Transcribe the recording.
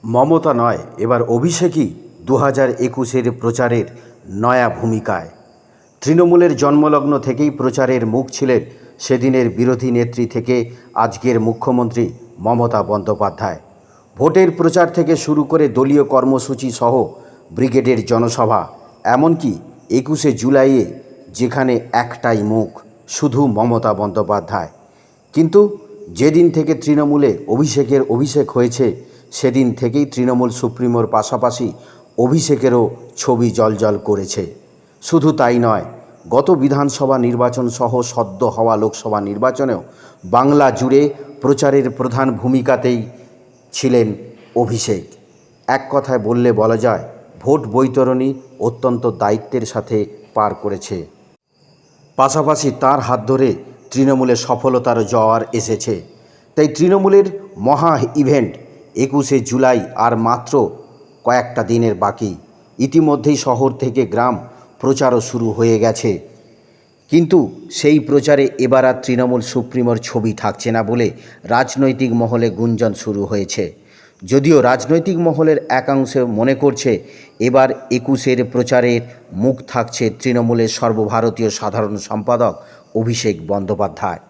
মমতা নয়, এবার অভিষেকই 2021-এর প্রচারের নয়া ভূমিকায়। তৃণমূলের জন্মলগ্ন থেকেই প্রচারের মুখ ছিলেন সেদিনের বিরোধী নেত্রী থেকে আজকের মুখ্যমন্ত্রী মমতা বন্দ্যোপাধ্যায়। ভোটের প্রচার থেকে শুরু করে দলীয় কর্মসূচি সহ ব্রিগেডের জনসভা, এমনকি 21শে জুলাইয়ে যেখানে একটাই মুখ, শুধু মমতা বন্দ্যোপাধ্যায়। কিন্তু যেদিন থেকে তৃণমূলে অভিষেক হয়েছে, সেদিন থেকেই তৃণমূল সুপ্রিমোর পাশাপাশি অভিষেকেরও ছবি জ্বলজ্বল করেছে। শুধু তাই নয়, গত বিধানসভা নির্বাচন সহ সদ্য হওয়া লোকসভা নির্বাচনেও বাংলা জুড়ে প্রচারের প্রধান ভূমিকাতেই ছিলেন অভিষেক। এক কথায় বললে বলা যায়, ভোট বৈতরণী অত্যন্ত দায়িত্বের সাথে পার করেছে। পাশাপাশি তার হাত ধরে তৃণমূলে সফলতার জোয়ার এসেছে। তাই তৃণমূলের মহা ইভেন্ট 21শে জুলাই আর মাত্র কয়েকটা দিনের বাকি। ইতিমধ্যেই শহর থেকে গ্রাম প্রচারও শুরু হয়ে গেছে। কিন্তু সেই প্রচারে এবার আর তৃণমূল সুপ্রিমোর ছবি থাকছে না বলে রাজনৈতিক মহলে গুঞ্জন শুরু হয়েছে। যদিও রাজনৈতিক মহলের একাংশ মনে করছে এবার 21-এর প্রচারের মুখ থাকছে তৃণমূলের সর্বভারতীয় সাধারণ সম্পাদক অভিষেক বন্দ্যোপাধ্যায়।